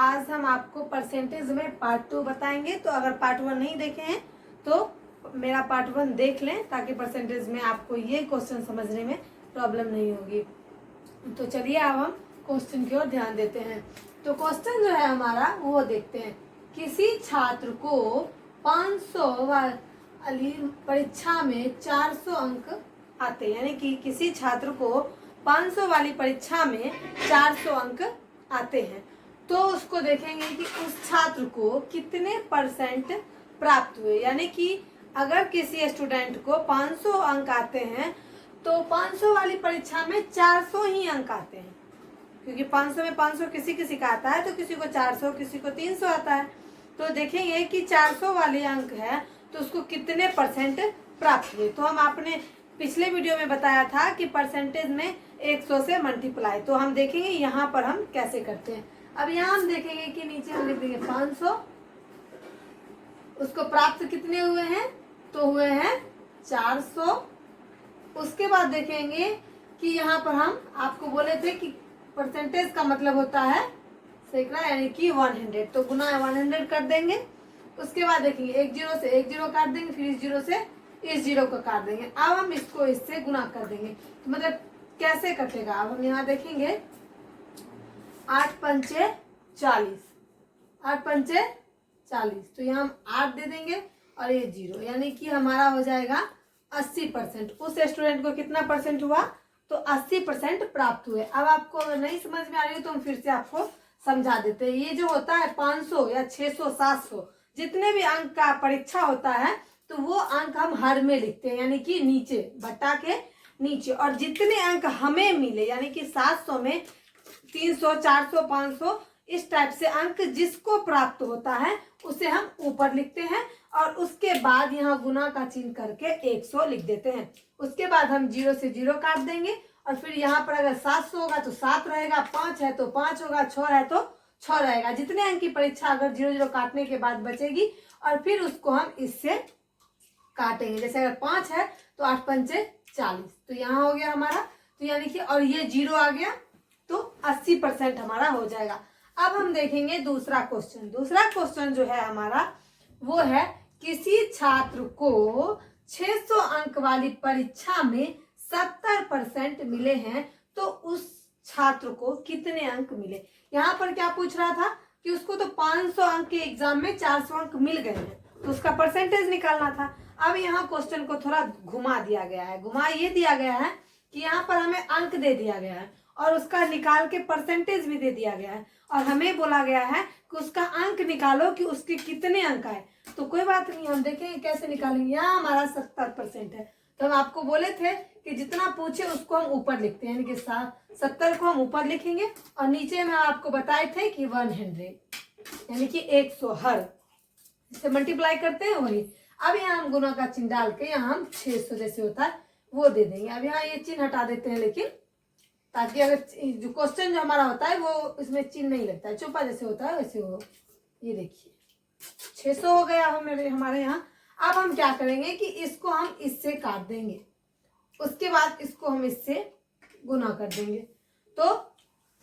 आज हम आपको परसेंटेज में पार्ट 2 बताएंगे। तो अगर पार्ट 1 नहीं देखे हैं तो मेरा पार्ट 1 देख लें, ताकि परसेंटेज में आपको ये क्वेश्चन समझने में प्रॉब्लम नहीं होगी। तो चलिए अब हम क्वेश्चन की ओर ध्यान देते हैं। तो क्वेश्चन जो है हमारा वो देखते हैं। किसी छात्र को 500 वाली परीक्षा में 400 अंक आते हैं, यानी कि किसी छात्र को 500 वाली परीक्षा में 400 अंक आते हैं, तो उसको देखेंगे कि उस छात्र को कितने परसेंट प्राप्त हुए। यानी कि अगर किसी स्टूडेंट को 500 अंक आते हैं तो 500 वाली परीक्षा में 400 ही अंक आते हैं, क्योंकि 500 में 500 किसी किसी का आता है, तो किसी को 400 किसी को 300 आता है। तो देखेंगे कि 400 वाले अंक है तो उसको कितने परसेंट प्राप्त हुए। तो हम आपने पिछले वीडियो में बताया था कि परसेंटेज में 100 से मल्टीप्लाई, तो हम देखेंगे यहाँ पर हम कैसे करते हैं। अब यहाँ हम देखेंगे कि नीचे हम लिख देंगे 500, उसको प्राप्त कितने हुए हैं, तो हुए हैं 400। उसके बाद देखेंगे कि यहाँ पर हम आपको बोले थे कि परसेंटेज का मतलब होता है सैकड़ा, यानी कि 100, तो गुना 100 कर देंगे। उसके बाद देखेंगे एक जीरो से एक जीरो काट देंगे, फिर इस जीरो से इस जीरो को काट देंगे। अब हम इसको इससे गुना कर देंगे, तो मतलब कैसे कटेगा। अब हम यहाँ देखेंगे 8 पंचे 40, 8 पंचे 40, तो यहाँ हम 8 दे देंगे और ये जीरो, यानी कि हमारा हो जाएगा 80%। उस स्टूडेंट को कितना परसेंट हुआ, तो 80% प्राप्त हुए। अब आपको अगर नहीं समझ में आ रही है तो हम फिर से आपको समझा देते हैं। ये जो होता है 500 या 600 700 जितने भी अंक का परीक्षा होता है, तो वो अंक हम हर में लिखते हैं, यानी कि नीचे बटा के नीचे। और जितने अंक हमें मिले, यानी कि 700 में 300 400 500 इस टाइप से अंक जिसको प्राप्त होता है उसे हम ऊपर लिखते हैं, और उसके बाद यहाँ गुना का चिन्ह करके 100 लिख देते हैं। उसके बाद हम जीरो से जीरो काट देंगे, और फिर यहाँ पर अगर 700 होगा तो 7 रहेगा, 5 है तो 5 होगा, 6 है तो 6 रहेगा। जितने अंक की परीक्षा अगर जीरो जीरो काटने के बाद बचेगी, और फिर उसको हम इससे काटेंगे। जैसे अगर 5 है तो 8 पंचे 40, तो यहाँ हो गया हमारा, तो यानी कि और ये जीरो आ गया, तो 80% हमारा हो जाएगा। अब हम देखेंगे दूसरा क्वेश्चन। दूसरा क्वेश्चन जो है हमारा वो है, किसी छात्र को 600 अंक वाली परीक्षा में 70% मिले हैं, तो उस छात्र को कितने अंक मिले। यहाँ पर क्या पूछ रहा था कि उसको तो 500 अंक के एग्जाम में 400 अंक मिल गए हैं, तो उसका परसेंटेज निकालना था। अब यहाँ क्वेश्चन को थोड़ा घुमा दिया गया है। घुमा ये दिया गया है कि यहाँ पर हमें अंक दे दिया गया है और उसका निकाल के परसेंटेज भी दे दिया गया है, और हमें बोला गया है कि उसका अंक निकालो कि उसके कितने अंक आए। तो कोई बात नहीं, हम देखेंगे कैसे निकालेंगे। यहाँ हमारा 70% है, तो हम आपको बोले थे कि जितना पूछे उसको हम ऊपर लिखते हैं, यानी कि 70 को हम ऊपर लिखेंगे, और नीचे में आपको बताए थे कि 100, यानी कि 100 हर से मल्टीप्लाई करते हैं वही। अब यहाँ हम गुना का चिन्ह डाल के यहाँ हम 600 जैसे होता है वो दे देंगे। अब यहाँ ये चिन्ह हटा देते हैं, लेकिन ताकि अगर जो क्वेश्चन जो हमारा होता है वो इसमें चिन्ह नहीं लगता है, चौपा जैसे होता है वैसे हो। ये देखिए 600 हो गया हमारे यहाँ। अब हम क्या करेंगे कि इसको हम इससे काट देंगे, उसके बाद इसको हम इससे गुना कर देंगे। तो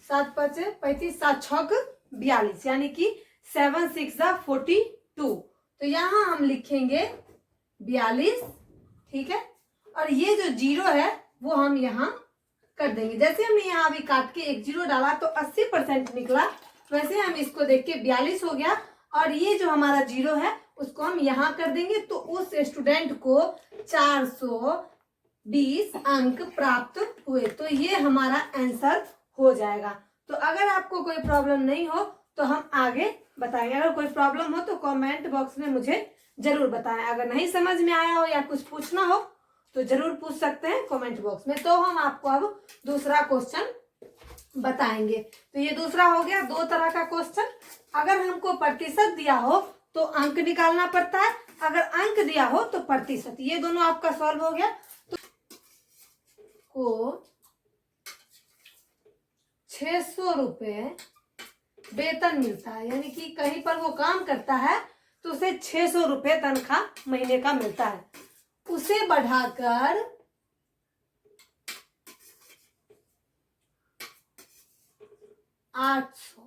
7 5 35 7 6 42, यानी कि 7 6 42। तो यहाँ हम लिखेंगे 42, ठीक है। और ये जो जीरो है वो हम यहाँ कर देंगे। जैसे हमने यहाँ अभी काट के एक जीरो डाला तो 80% निकला, वैसे हम इसको देख के 42 हो गया, और ये जो हमारा जीरो है उसको हम यहाँ कर देंगे, तो उस स्टूडेंट को 420 अंक प्राप्त हुए। तो ये हमारा आंसर हो जाएगा। तो अगर आपको कोई प्रॉब्लम नहीं हो तो हम आगे बताएंगे। अगर कोई प्रॉब्लम हो तो कमेंट बॉक्स में मुझे जरूर बताएं। अगर नहीं समझ में आया हो या कुछ पूछना हो तो जरूर पूछ सकते हैं कमेंट बॉक्स में। तो हम आपको अब दूसरा क्वेश्चन बताएंगे। तो ये दूसरा हो गया 2 तरह का क्वेश्चन। अगर हमको प्रतिशत दिया हो तो अंक निकालना पड़ता है, अगर अंक दिया हो तो प्रतिशत। ये दोनों आपका सॉल्व हो गया। तो को 600 रुपये वेतन मिलता है, यानी कि कहीं पर वो काम करता है तो उसे 600 रुपये तनख्वाह महीने का मिलता है। उसे बढ़ाकर 800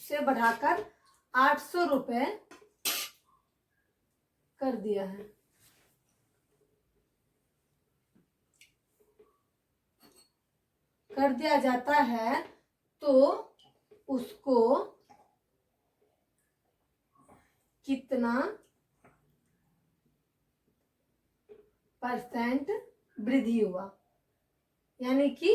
से बढ़ाकर 800 रुपये कर दिया है। कर दिया जाता है तो उसको कितना % वृद्धि हुआ, यानी कि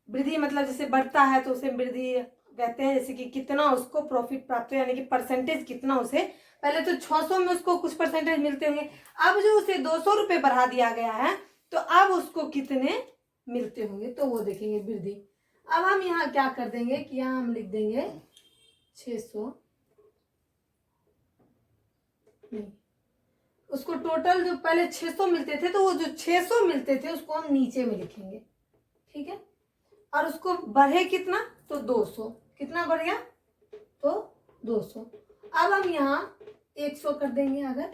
वृद्धि मतलब जैसे बढ़ता है तो उसे वृद्धि कहते हैं, जैसे कि कितना उसको प्रॉफिट प्राप्त हो, यानी कि परसेंटेज कितना उसे, पहले तो 600 में उसको कुछ परसेंटेज मिलते होंगे, अब जो उसे 200 रुपये बढ़ा दिया गया है तो अब उसको कितने मिलते होंगे, तो वो देखेंगे वृद्धि। अब हम यहाँ क्या कर देंगे कि यहाँ हम लिख देंगे 600, नहीं, उसको टोटल जो पहले 600 मिलते थे तो वो जो 600 मिलते थे उसको हम नीचे में लिखेंगे, ठीक है। और उसको बढ़े कितना, तो 200, कितना बढ़ गया, तो 200। अब हम यहाँ 100 कर देंगे अगर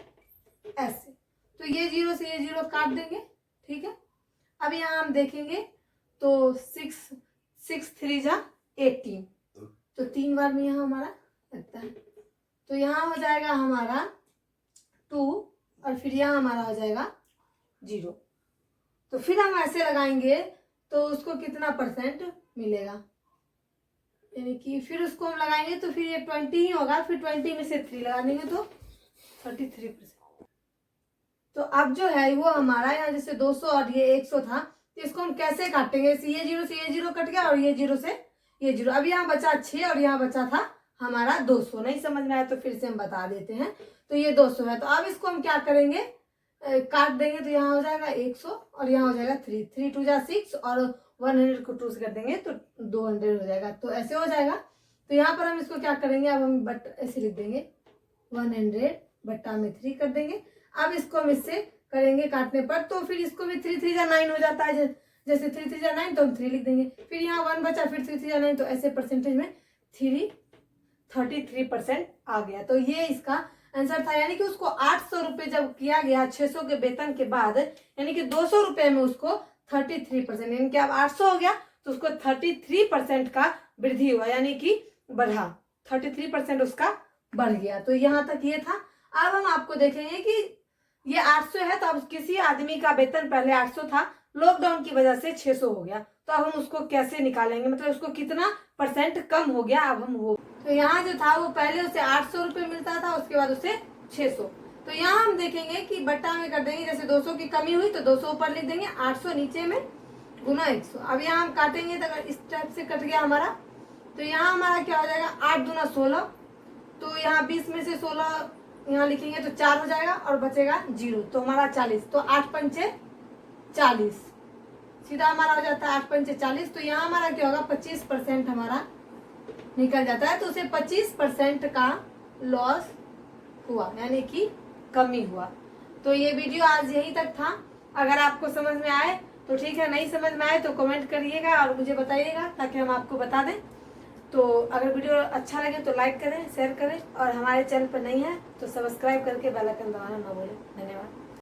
ऐसे, तो ये 0 से ये 0 काट देंगे, ठीक है। अब यहाँ हम देखेंगे तो 6 3 जा 18, तो 3 बार में यहाँ हमारा लगता है, तो यहाँ हो जाएगा हमारा 2 और फिर यहाँ हमारा हो जाएगा 0। तो फिर हम ऐसे लगाएंगे तो उसको कितना % मिलेगा, यानी कि फिर उसको हम लगाएंगे तो फिर ये 20 ही होगा, फिर 20 में से 3 लगा देंगे तो 33%। तो अब जो है वो हमारा यहाँ जैसे 200 और ये 100 था, तो इसको हम कैसे काटेंगे, ये 0 से ये 0 कट गया और ये 0 से ये 0, अब यहाँ बचा 6 और यहाँ बचा था हमारा 200। नहीं समझ में आया तो फिर से हम बता देते हैं, तो ये 200 है, तो अब इसको हम क्या करेंगे, काट देंगे, तो यहाँ हो जाएगा 100 और यहाँ हो जाएगा 3 2 जा 6 और 100 को 2 से कर देंगे तो 200 हो जाएगा, तो ऐसे हो जाएगा। तो यहाँ पर हम इसको क्या करेंगे, अब हम बट ऐसे लिख देंगे 100 बट्टा में 3 कर देंगे। अब इसको हम इससे करेंगे काटने पर, तो फिर इसको भी 3 3 जा 9 हो जाता है, जैसे 3 3 जा 9 तो हम 3 लिख देंगे, फिर यहाँ 1 बचा, फिर 3 3 जा 9, तो ऐसे परसेंटेज में 33% आ गया। तो ये इसका आंसर था, यानी कि उसको 800 रुपये जब किया गया 600 के वेतन के बाद, यानी कि 200 रुपये में उसको 33%, यानी कि अब 800 हो गया तो उसको 33% का वृद्धि हुआ, यानी कि बढ़ा, 33% उसका बढ़ गया। तो यहाँ तक ये था। अब हम आपको देखेंगे कि ये 800 है, तो अब किसी आदमी का वेतन पहले 800 था, लॉकडाउन की वजह से 600 हो गया, तो अब हम उसको कैसे निकालेंगे, मतलब उसको कितना % कम हो गया, अब हम वो, तो यहाँ जो था वो पहले उसे 800 रुपये मिलता था, उसके बाद उसे 600, तो यहाँ हम देखेंगे कि बट्टा में कर देंगे, जैसे 200 की कमी हुई तो 200 ऊपर लिख देंगे, 800 नीचे में गुना 100। अब यहाँ हम काटेंगे तो अगर इस टाइप से कट गया हमारा, तो यहाँ हमारा क्या हो जाएगा 8 दूना 16, तो यहाँ 20 में से 16 यहाँ लिखेंगे तो 4 हो जाएगा और बचेगा 0, तो हमारा 40, तो 8 पंचे 40, सीधा हमारा हो जाता है 8 पंचे 40। तो यहाँ हमारा क्या होगा 25% हमारा निकल जाता है, तो उसे 25% का लॉस हुआ, यानी कि कमी हुआ। तो ये वीडियो आज यहीं तक था। अगर आपको समझ में आए तो ठीक है, नहीं समझ में आए तो कमेंट करिएगा और मुझे बताइएगा ताकि हम आपको बता दें। तो अगर वीडियो अच्छा लगे तो लाइक करें, शेयर करें, और हमारे चैनल पर नहीं है तो सब्सक्राइब करके बेल आइकन दबाना ना भूलें। धन्यवाद।